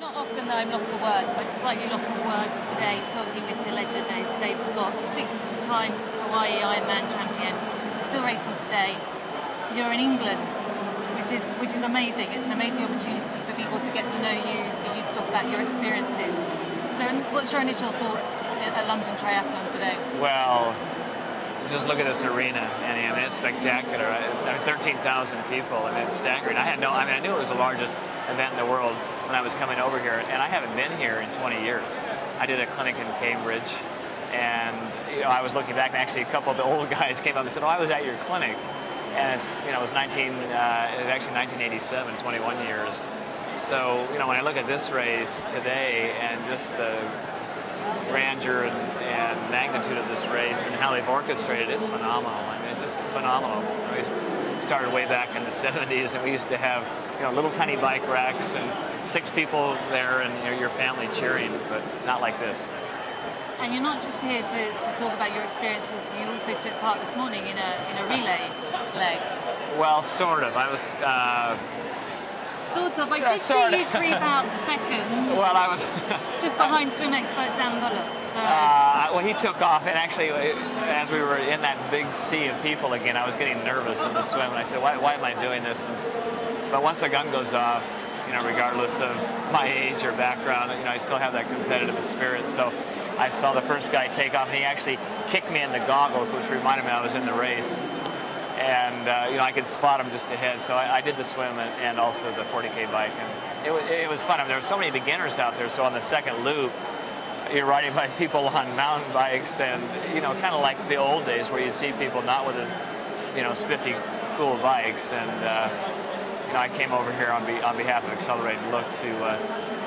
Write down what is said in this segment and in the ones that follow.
not often that I'm lost for words, but I'm slightly lost for words today talking with the legend Dave Scott, 6 times Hawaii Ironman champion, still racing today. You're in England, which is amazing. It's an amazing opportunity for people to get to know you, for you to talk about your experiences. So what's your initial thoughts at London Triathlon today? Well, just look at this arena, Annie. I mean, it's spectacular. I mean, 13,000 people. I mean, it's staggering. I knew it was the largest event in the world when I was coming over here, and I haven't been here in 20 years. I did a clinic in Cambridge, and I was looking back, and actually a couple of the old guys came up and said, "Oh, I was at your clinic," and it was actually 1987, 21 years. So when I look at this race today and just the grandeur and magnitude of this race and how they've orchestrated, it's phenomenal. I mean, it's just phenomenal. We started way back in the 70s, and we used to have little tiny bike racks and 6 people there and your family cheering, but not like this. And you're not just here to talk about your experiences, you also took part this morning in a relay leg. Well, sort of. I was sort of. I did see you creep out second. Well, I was just behind swim expert Dan Bullock. So. Well, he took off, and actually, as we were in that big sea of people again, I was getting nervous in the swim, and I said, "Why am I doing this?" But once the gun goes off, regardless of my age or background, I still have that competitive spirit. So I saw the first guy take off, and he actually kicked me in the goggles, which reminded me I was in the race. And I could spot him just ahead, so I did the swim and also the 40K bike, and it was fun. I mean, there were so many beginners out there. So on the second loop, you're riding by people on mountain bikes, and kind of like the old days where you'd see people not with his, spiffy, cool bikes. And I came over here on behalf of Accelerated Look to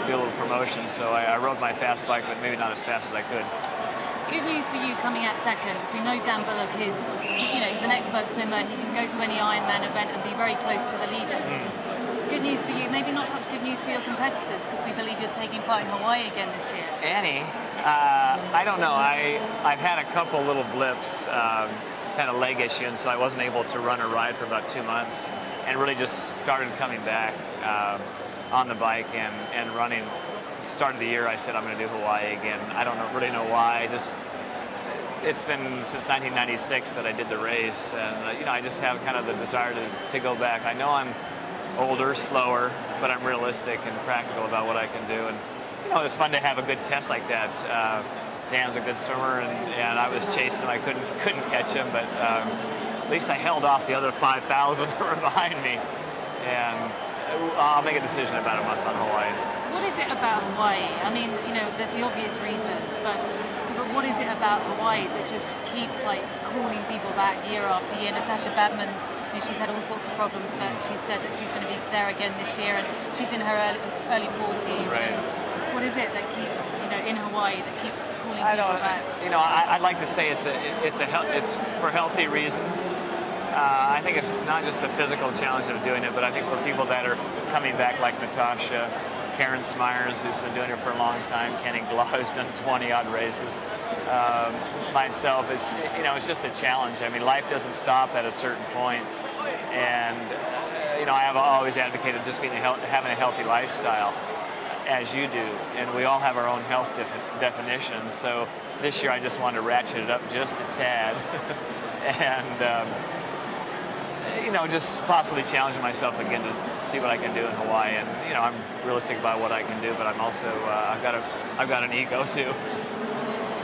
do a little promotion. So I rode my fast bike, but maybe not as fast as I could. Good news for you coming out second, because we know Dan Bullock is, he's an expert swimmer. He can go to any Ironman event and be very close to the leaders. Good news for you, maybe not such good news for your competitors, because we believe you're taking part in Hawaii again this year. Annie, I don't know. I've had a couple little blips, kind of leg issue, and so I wasn't able to run or ride for about 2 months, and really just started coming back on the bike and running. Start of the year, I said I'm going to do Hawaii again. I don't really know why. It's been since 1996 that I did the race, and I just have kind of the desire to go back. I know I'm older, slower, but I'm realistic and practical about what I can do. And it was fun to have a good test like that. Dan's a good swimmer, and I was chasing him. I couldn't catch him, but at least I held off the other 5,000 that were behind me. And I'll make a decision about a month on Hawaii. What is it about Hawaii? I mean, there's the obvious reasons, but what is it about Hawaii that just keeps calling people back year after year? Natasha Badman's, she's had all sorts of problems, but she said that she's going to be there again this year, and she's in her early 40s. Right. What is it that keeps, in Hawaii, that keeps calling people back? I'd like to say it's for healthy reasons. I think it's not just the physical challenge of doing it, but I think for people that are coming back, like Natasha, Karen Smyers, who's been doing it for a long time, Kenny Glau, who's done 20-odd races, myself, it's just a challenge. I mean, life doesn't stop at a certain point, and I have always advocated just having a healthy lifestyle, as you do, and we all have our own health definition. So this year I just wanted to ratchet it up just a tad, and just possibly challenging myself again to see what I can do in Hawaii. And I'm realistic about what I can do, but I'm also I've got an ego too.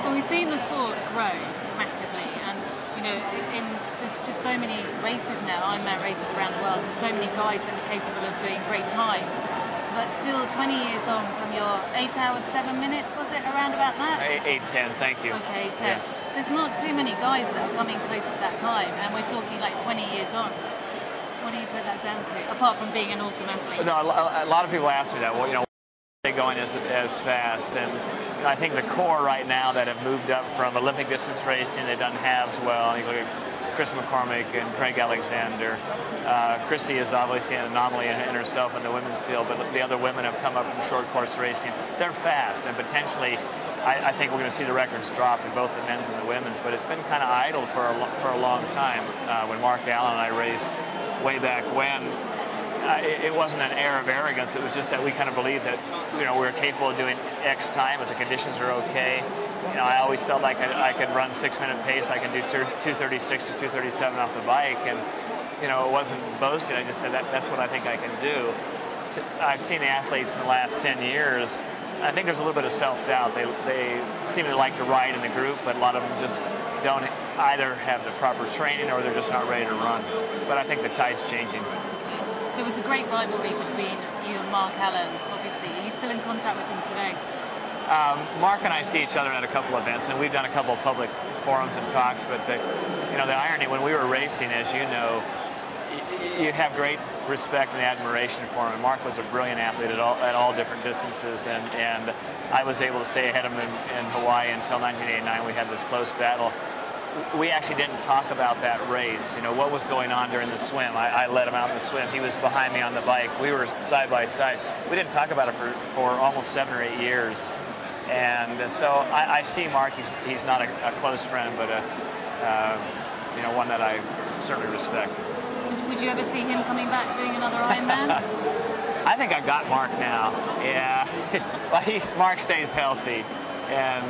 Well, we've seen the sport grow massively, and there's just so many races now, Ironman races around the world, and so many guys that are capable of doing great times. But still, 20 years on from your 8 hours 7 minutes, was it around about that? 8:10, thank you. Okay, 10. Yeah. There's not too many guys that are coming close to that time, and we're talking 20 years on. What do you put that down to, apart from being an awesome athlete? No, a lot of people ask me that. Well, are they going as fast? And I think the core right now that have moved up from Olympic distance racing, they've done halves well. You look at Chris McCormick and Craig Alexander. Chrissy is obviously an anomaly in herself in the women's field, but the other women have come up from short course racing. They're fast, and potentially I think we're going to see the records drop in both the men's and the women's, but it's been kind of idle for a long time. When Mark Allen and I raced way back when, it wasn't an air of arrogance. It was just that we kind of believed that, we were capable of doing X time if the conditions are okay. I always felt like I could run 6-minute pace. I can do 2:36 or 2:37 off the bike, and it wasn't boasting. I just said that's what I think I can do. I've seen the athletes in the last 10 years. I think there's a little bit of self-doubt. They seem to like to ride in the group, but a lot of them just don't either have the proper training or they're just not ready to run. But I think the tide's changing. There was a great rivalry between you and Mark Allen, obviously. Are you still in contact with him today? Mark and I see each other at a couple events, and we've done a couple of public forums and talks, but the irony, when we were racing, as you know, you have great respect and admiration for him. And Mark was a brilliant athlete at all different distances, and I was able to stay ahead of him in Hawaii until 1989. We had this close battle. We actually didn't talk about that race, what was going on during the swim. I led him out in the swim. He was behind me on the bike. We were side by side. We didn't talk about it for almost 7 or 8 years. And so I see Mark, he's not a close friend, but one that I certainly respect. Would you ever see him coming back doing another Ironman? I think I got Mark now. Yeah, well, Mark stays healthy, and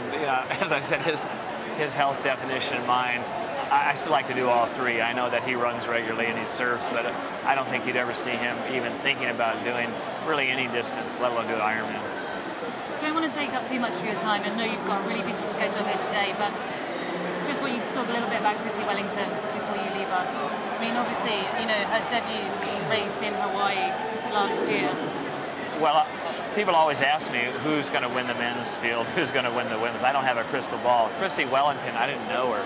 as I said, his health definition and mine. I still like to do all three. I know that he runs regularly and he surfs, but I don't think you'd ever see him even thinking about doing really any distance, let alone do an Ironman. I don't want to take up too much of your time. I know you've got a really busy schedule here today, but just want you to talk a little bit about Chrissie Wellington before you leave us. I mean, obviously, her debut race in Hawaii last year. Well, people always ask me who's going to win the men's field, who's going to win the women's. I don't have a crystal ball. Chrissie Wellington, I didn't know her.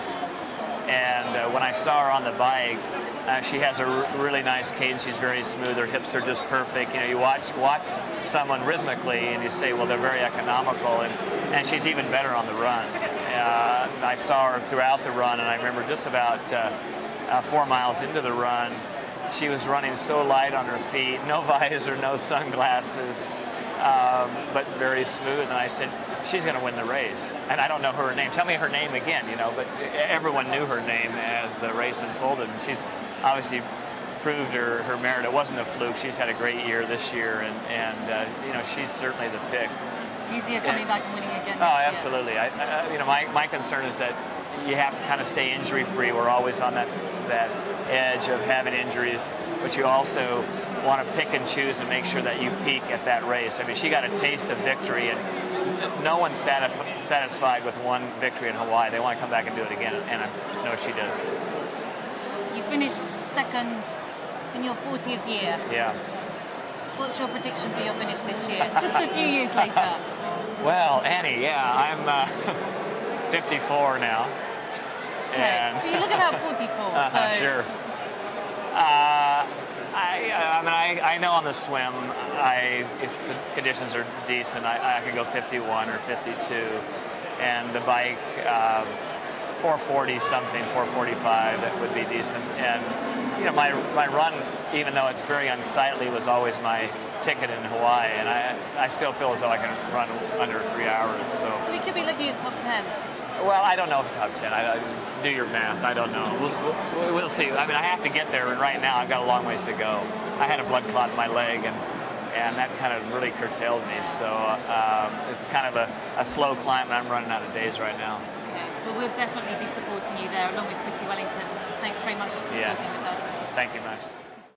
And when I saw her on the bike, she has a really nice cadence. She's very smooth. Her hips are just perfect. You watch someone rhythmically, and you say, well, they're very economical, and she's even better on the run. I saw her throughout the run, and I remember just about 4 miles into the run, she was running so light on her feet, no visor, no sunglasses, but very smooth. And I said, she's going to win the race. And I don't know her name. Tell me her name again, but everyone knew her name as the race unfolded. And she's obviously proved her merit. It wasn't a fluke. She's had a great year this year, and she's certainly the pick. Do you see her coming back and winning again this year? Absolutely. My concern is that you have to kind of stay injury-free. We're always on that edge of having injuries, but you also want to pick and choose and make sure that you peak at that race. I mean, she got a taste of victory, and no one's satisfied with one victory in Hawaii. They want to come back and do it again, and I know she does. You finished second in your 40th year. Yeah. What's your prediction for your finish this year? Just a few years later. Well, Annie, I'm 54 now. Okay. And you look about 44. So. Sure. I know on the swim, if the conditions are decent, I could go 51 or 52, and the bike 440 something, 445, that would be decent. And my run, even though it's very unsightly, was always my ticket in Hawaii, and I still feel as though I can run under 3 hours. So we could be looking at top 10. Well, I don't know if top 10. Do your math. I don't know. We'll see. I mean, I have to get there, and right now I've got a long ways to go. I had a blood clot in my leg, and that kind of really curtailed me. So it's kind of a slow climb, and I'm running out of days right now. Okay. Well, we'll definitely be supporting you there, along with Chrissie Wellington. Thanks very much for talking with us. Thank you much.